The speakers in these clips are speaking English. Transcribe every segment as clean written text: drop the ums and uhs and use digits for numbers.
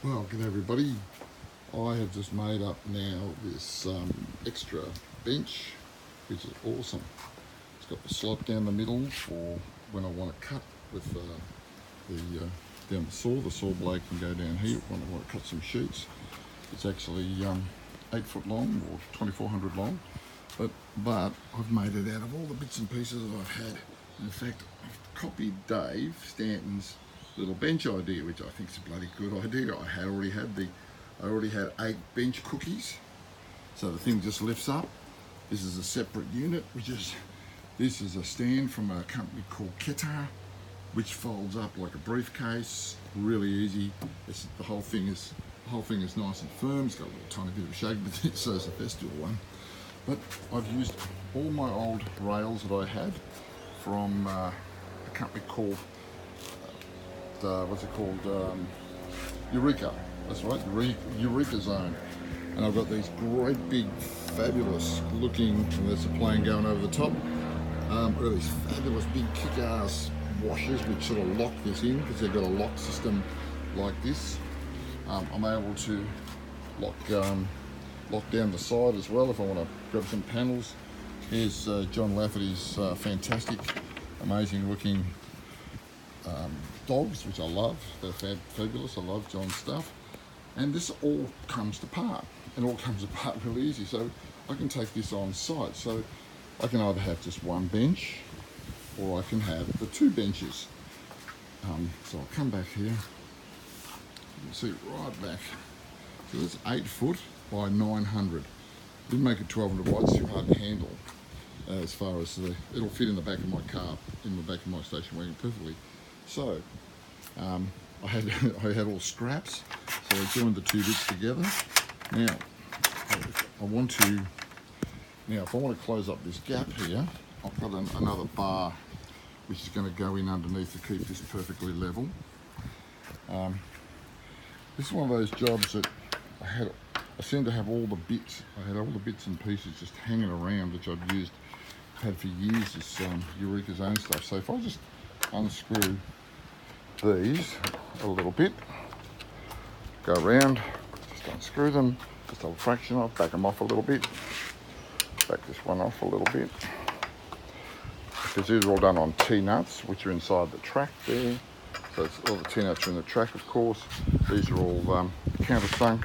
Well, good everybody. I have just made up now this extra bench, which is awesome. It's got the slot down the middle for when I want to cut with down the saw. The saw blade can go down here when I want to cut some sheets. It's actually 8 foot long or 2400 long, but I've made it out of all the bits and pieces that I've had. In fact, I've copied Dave Stanton's little bench idea, which I think is a bloody good idea. I already had 8 bench cookies, so the thing just lifts up. This is a separate unit, this is a stand from a company called Ketar, which folds up like a briefcase, really easy. The whole thing is nice and firm. It's got a little tiny bit of shake, but so is the Festool one. But I've used all my old rails that I had from a company called Eureka. That's right, Eureka Zone. And I've got these great big, fabulous looking, and there's a plane going over the top. I've got these fabulous big kick-ass washers which sort of lock this in because they've got a lock system like this. I'm able to lock down the side as well if I want to grab some panels. Here's John Lafferty's fantastic, amazing looking dogs, which I love. They're fabulous. I love John's stuff. And this all comes apart, and all comes apart really easy. So I can take this on site. So I can either have just one bench, or I can have the 2 benches. So I'll come back here. You can see right back. So that's 8 foot by 900. Didn't make it 1200 wide, it's too hard to handle. As far as it'll fit in the back of my car, in the back of my station wagon perfectly. So I had all scraps, so I joined the 2 bits together. Now if I want to close up this gap here, I've got another bar which is going to go in underneath to keep this perfectly level. This is one of those jobs that I seem to have all the bits. I had all the bits and pieces just hanging around, which I've had for years, this Eureka Zone stuff. So if I just unscrew these a little bit, go around, just unscrew them, just a fraction off, back them off a little bit, back this one off a little bit. Because these are all done on T-nuts, which are inside the track there. So all the T-nuts are in the track, of course. These are all countersunk.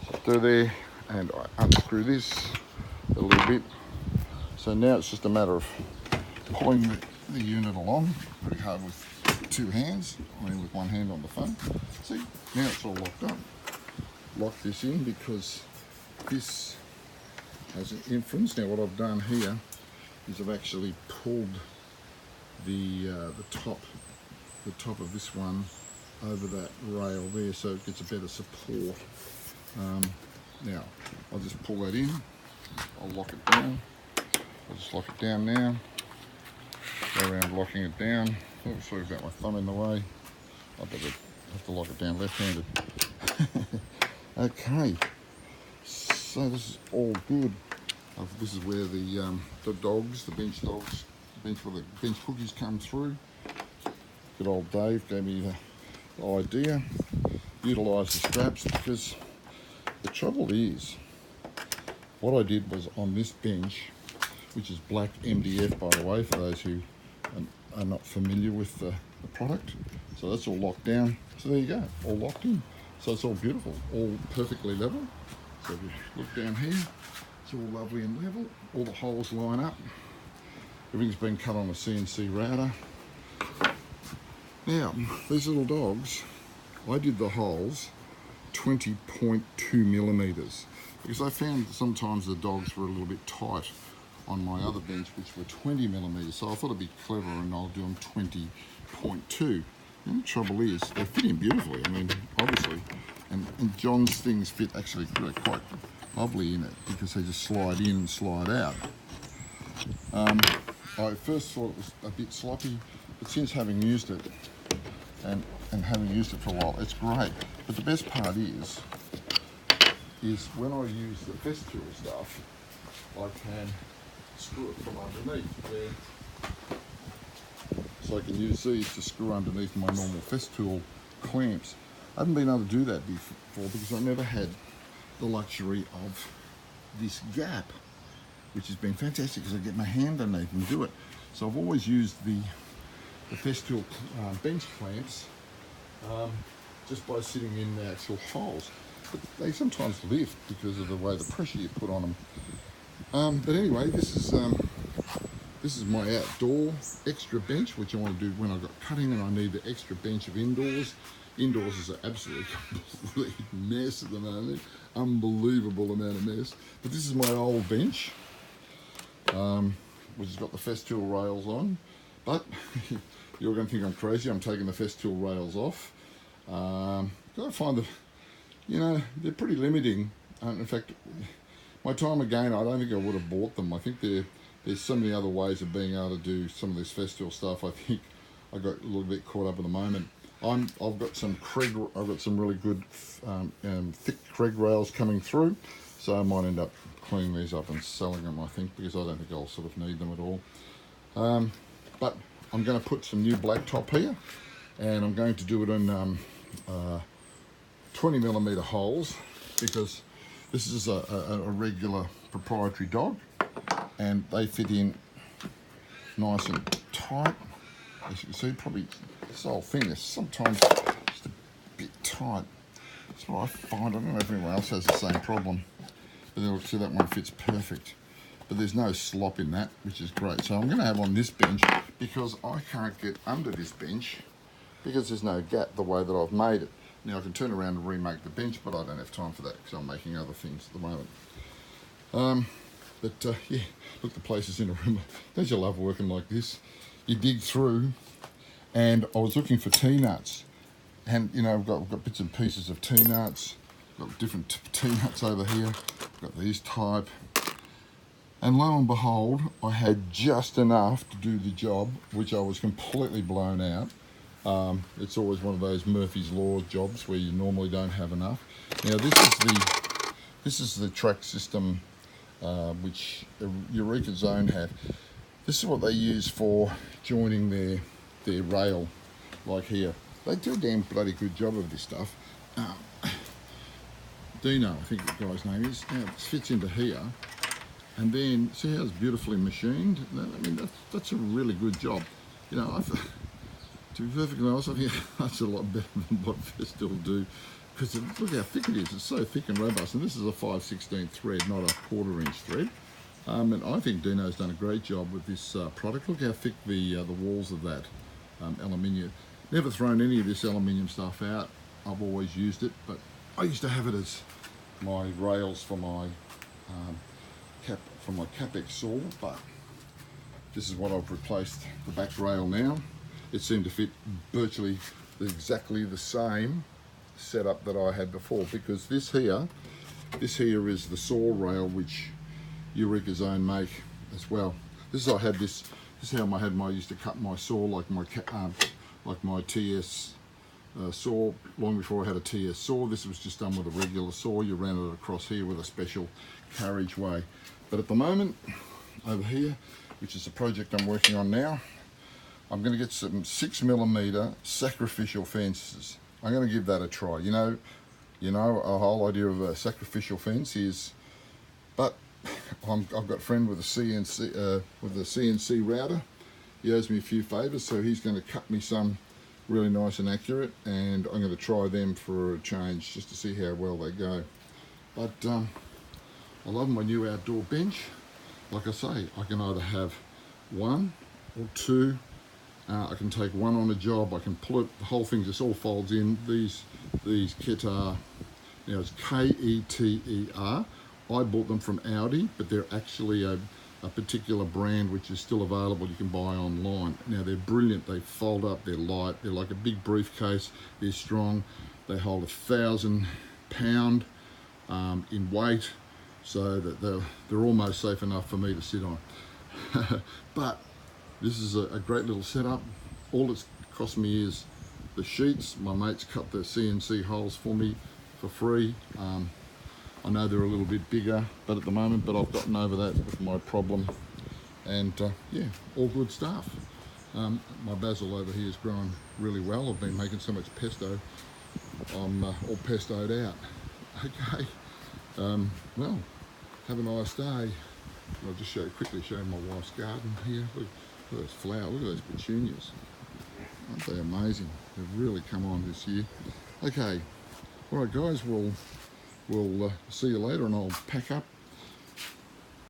So through there, and I unscrew this a little bit. So now it's just a matter of pulling the unit along, pretty hard with 2 hands, with one hand on the phone. See, now it's all locked up. Lock this in because this has an inference. Now what I've done here is I've actually pulled the top of this one over that rail there, so it gets a better support. Now I'll just pull that in, I'll lock it down. I'll just lock it down now, go around locking it down. Oh, sorry, I've got my thumb in the way. I better have to lock it down left-handed. Okay, so this is all good. This is where the dogs, the bench dogs, where the bench cookies come through. Good old Dave gave me the idea. Utilise the straps, because the trouble is, what I did was on this bench, which is black MDF, by the way, for those who are not familiar with the product. So that's all locked down. So there you go, all locked in. So it's all beautiful, all perfectly level. So if you look down here, it's all lovely and level. All the holes line up. Everything's been cut on a CNC router. Now, these little dogs, I did the holes 20.2 millimeters, because I found sometimes the dogs were a little bit tight on my other bench, which were 20 millimeters. So I thought it'd be clever and I'll do them 20.2. And the trouble is, they fit in beautifully. I mean, obviously, and John's things fit actually quite lovely in it, because they just slide in and slide out. I first thought it was a bit sloppy, but since having used it and having used it for a while, it's great. But the best part is when I use the Festool stuff, I can screw it from underneath there. So I can use these to screw underneath my normal Festool clamps. I haven't been able to do that before because I never had the luxury of this gap, which has been fantastic because I get my hand underneath and do it. So I've always used the Festool bench clamps just by sitting in the actual holes. But they sometimes lift because of the way the pressure you put on them. But anyway, this is my outdoor extra bench, which I want to do when I've got cutting and I need the extra bench of indoors. Indoors is an absolutely complete mess at the moment. Unbelievable amount of mess. But this is my old bench, which has got the Festool rails on. But you're going to think I'm crazy. I'm taking the Festool rails off. I find that, you know, they're pretty limiting. In fact, my time again, I don't think I would have bought them. I think there's so many other ways of being able to do some of this Festool stuff. I think I got a little bit caught up at the moment. I've got some really good thick Craig rails coming through, so I might end up cleaning these up and selling them, I think, because I don't think I'll sort of need them at all. But I'm going to put some new black top here, and I'm going to do it in 20mm holes, because this is a regular proprietary dog, and they fit in nice and tight. As you can see, probably this whole thing is sometimes just a bit tight. That's what I find. I don't know if anyone else has the same problem, but they'll see that one fits perfect. But there's no slop in that, which is great. So I'm going to have on this bench, because I can't get under this bench because there's no gap the way that I've made it. Now I can turn around and remake the bench, but I don't have time for that because I'm making other things at the moment. Yeah, look, the place is in a room. Don't you love working like this? You dig through, and I was looking for T-nuts, and you know, I've got bits and pieces of T-nuts, got different T-nuts over here, got these type, and lo and behold, I had just enough to do the job, which I was completely blown out. It's always one of those Murphy's Law jobs where you normally don't have enough. Now this is the track system which Eureka Zone have. This is what they use for joining their rail, like here. They do a damn bloody good job of this stuff. Dino, I think the guy's name is. Now this fits into here, and then see how it's beautifully machined. I mean, that's a really good job. You know, to be perfectly honest, I think that's a lot better than what Festool do, because look how thick it is. It's so thick and robust, and this is a 5/16 thread, not a 1/4 inch thread. And I think Dino's done a great job with this product. Look how thick the walls of that aluminium. Never thrown any of this aluminium stuff out. I've always used it, but I used to have it as my rails for my Capex saw. But this is what I've replaced the back rail now. It seemed to fit virtually exactly the same setup that I had before, because this here is the saw rail which Eureka Zone make as well. This is how I used to cut my saw, like my TS saw. Long before I had a TS saw, this was just done with a regular saw. You ran it across here with a special carriageway. But at the moment, over here, which is a project I'm working on now, I'm going to get some 6mm sacrificial fences. I'm going to give that a try. You know, a whole idea of a sacrificial fence is, but I've got a friend with a CNC router. He owes me a few favours, so he's going to cut me some really nice and accurate, and I'm going to try them for a change just to see how well they go. But I love my new outdoor bench. Like I say, I can either have one or two. I can take one on a job. I can pull it. The whole thing just all folds in. These Keter, now it's Keter. I bought them from Audi, but they're actually a particular brand which is still available. You can buy online. Now they're brilliant. They fold up. They're light. They're like a big briefcase. They're strong. They hold 1,000 pound in weight, so that they're almost safe enough for me to sit on. But this is a great little setup. All it's cost me is the sheets. My mates cut the CNC holes for me for free. I know they're a little bit bigger, but at the moment, I've gotten over that with my problem, and yeah, all good stuff. My basil over here is growing really well. I've been making so much pesto I'm all pestoed out. Okay, well, have a nice day. I'll just quickly show you my wife's garden here. Look at those flowers, look at those petunias. Aren't they amazing? They've really come on this year. Okay, all right guys, we'll see you later, and I'll pack up